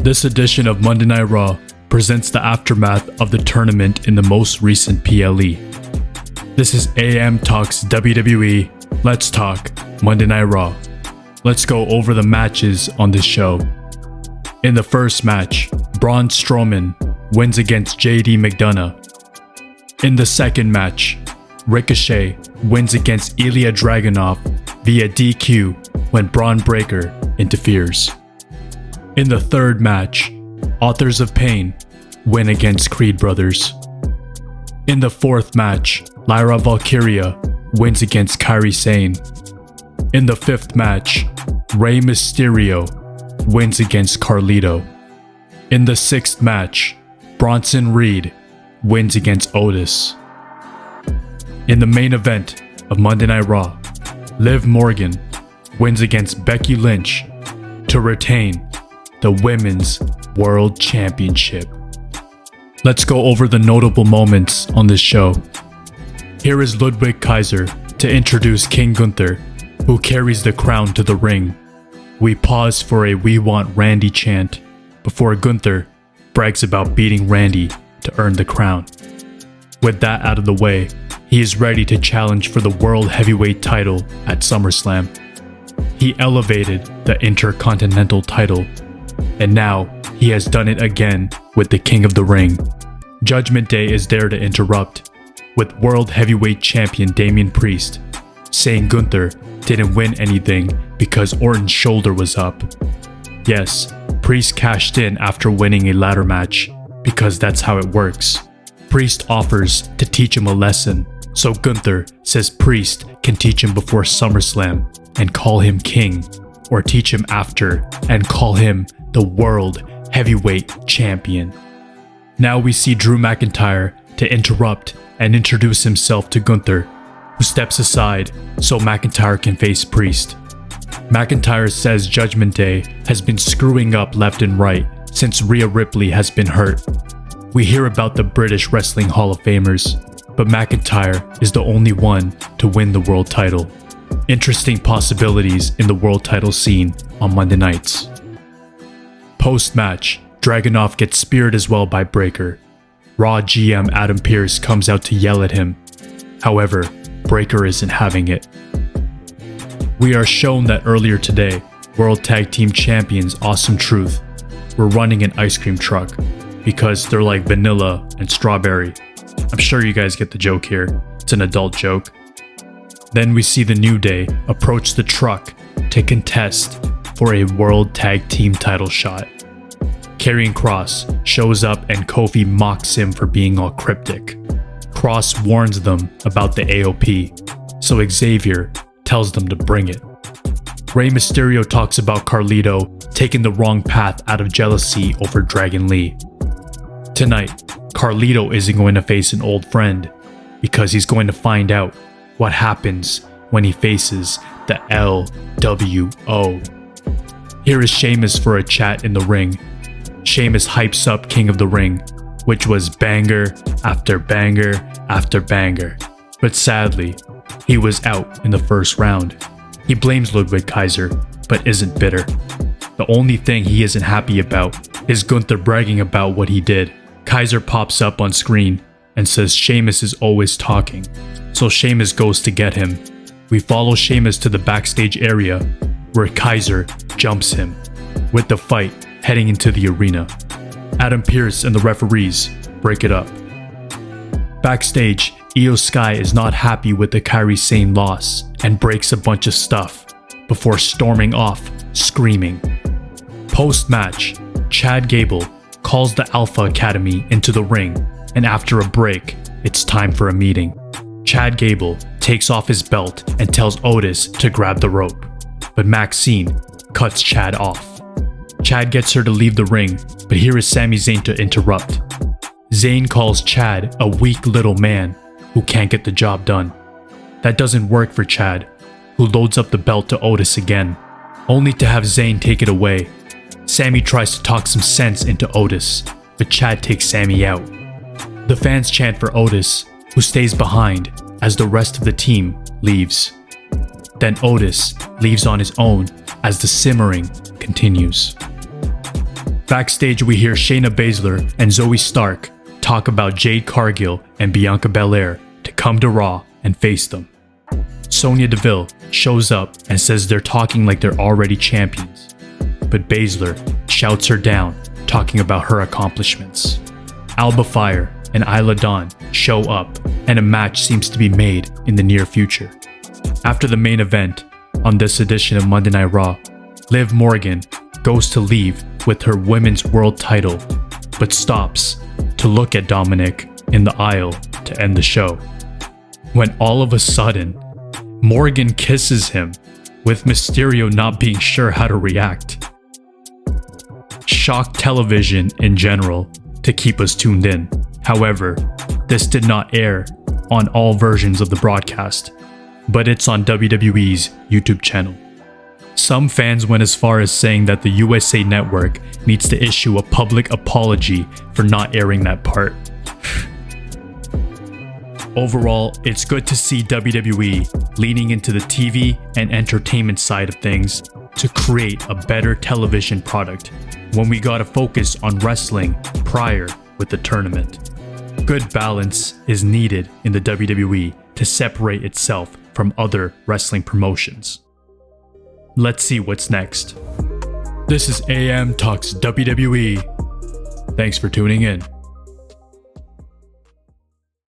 This edition of Monday Night Raw presents the aftermath of the tournament in the most recent PLE. This is AM Talks WWE. Let's talk Monday Night Raw. Let's go over the matches on this show. In the first match, Braun Strowman wins against JD McDonough. In the second match, Ricochet wins against Ilya Dragunov via DQ when Braun Breaker interferes. In the third match, Authors of Pain win against Creed Brothers. In the fourth match, Lyra Valkyria wins against Kairi Sane. In the fifth match, Rey Mysterio wins against Carlito. In the sixth match, Bronson Reed wins against Otis. In the main event of Monday Night Raw, Liv Morgan wins against Becky Lynch to retain the Women's World Championship. Let's go over the notable moments on this show. Here is Ludwig Kaiser to introduce King Gunther, who carries the crown to the ring. We pause for a "We Want Randy" chant before Gunther brags about beating Randy to earn the crown. With that out of the way, he is ready to challenge for the World Heavyweight title at SummerSlam. He elevated the Intercontinental title, and now he has done it again with the King of the Ring. Judgment Day is there to interrupt, with World Heavyweight Champion Damian Priest saying Gunther didn't win anything because Orton's shoulder was up. Yes, Priest cashed in after winning a ladder match, because that's how it works. Priest offers to teach him a lesson, so Gunther says Priest can teach him before SummerSlam and call him king, or teach him after and call him the World Heavyweight Champion. Now we see Drew McIntyre to interrupt and introduce himself to Gunther, who steps aside so McIntyre can face Priest. McIntyre says Judgment Day has been screwing up left and right since Rhea Ripley has been hurt. We hear about the British Wrestling Hall of Famers, but McIntyre is the only one to win the world title. Interesting possibilities in the world title scene on Monday nights. Post-match, Dragunov gets speared as well by Breaker. Raw GM Adam Pearce comes out to yell at him. However, Breaker isn't having it. We are shown that earlier today, World Tag Team Champions Awesome Truth were running an ice cream truck because they're like vanilla and strawberry. I'm sure you guys get the joke here. It's an adult joke. Then we see the New Day approach the truck to contest for a World Tag Team title shot. Karrion Kross shows up and Kofi mocks him for being all cryptic. Kross warns them about the AOP, so Xavier tells them to bring it. Rey Mysterio talks about Carlito taking the wrong path out of jealousy over Dragon Lee. Tonight, Carlito isn't going to face an old friend because he's going to find out what happens when he faces the LWO. Here is Sheamus for a chat in the ring. Sheamus hypes up King of the Ring, which was banger after banger after banger. But sadly, he was out in the first round. He blames Ludwig Kaiser, but isn't bitter. The only thing he isn't happy about is Gunther bragging about what he did. Kaiser pops up on screen and says Sheamus is always talking, so Sheamus goes to get him. We follow Sheamus to the backstage area, where Kaiser jumps him, with the fight heading into the arena. Adam Pearce and the referees break it up. Backstage, Io Sky is not happy with the Kairi Sane loss and breaks a bunch of stuff before storming off, screaming. Post-match, Chad Gable calls the Alpha Academy into the ring, and after a break, it's time for a meeting. Chad Gable takes off his belt and tells Otis to grab the rope, but Maxine cuts Chad off. Chad gets her to leave the ring, but here is Sami Zayn to interrupt. Zayn calls Chad a weak little man who can't get the job done. That doesn't work for Chad, who loads up the belt to Otis again, only to have Zayn take it away. Sami tries to talk some sense into Otis, but Chad takes Sami out. The fans chant for Otis, who stays behind as the rest of the team leaves. Then Otis leaves on his own as the simmering continues. Backstage, we hear Shayna Baszler and Zoe Stark talk about Jade Cargill and Bianca Belair to come to Raw and face them. Sonya Deville shows up and says they're talking like they're already champions, but Baszler shouts her down, talking about her accomplishments. Alba Fire and Isla Dawn show up, and a match seems to be made in the near future. After the main event, on this edition of Monday Night Raw, Liv Morgan goes to leave with her women's world title, but stops to look at Dominik in the aisle to end the show. When all of a sudden, Morgan kisses him, with Mysterio not being sure how to react. Shock television in general to keep us tuned in. However, this did not air on all versions of the broadcast, but it's on WWE's YouTube channel. Some fans went as far as saying that the USA Network needs to issue a public apology for not airing that part. Overall, it's good to see WWE leaning into the TV and entertainment side of things to create a better television product when we gotta focus on wrestling prior with the tournament. Good balance is needed in the WWE to separate itself from other wrestling promotions. Let's see what's next. This is AM Talks WWE. Thanks for tuning in.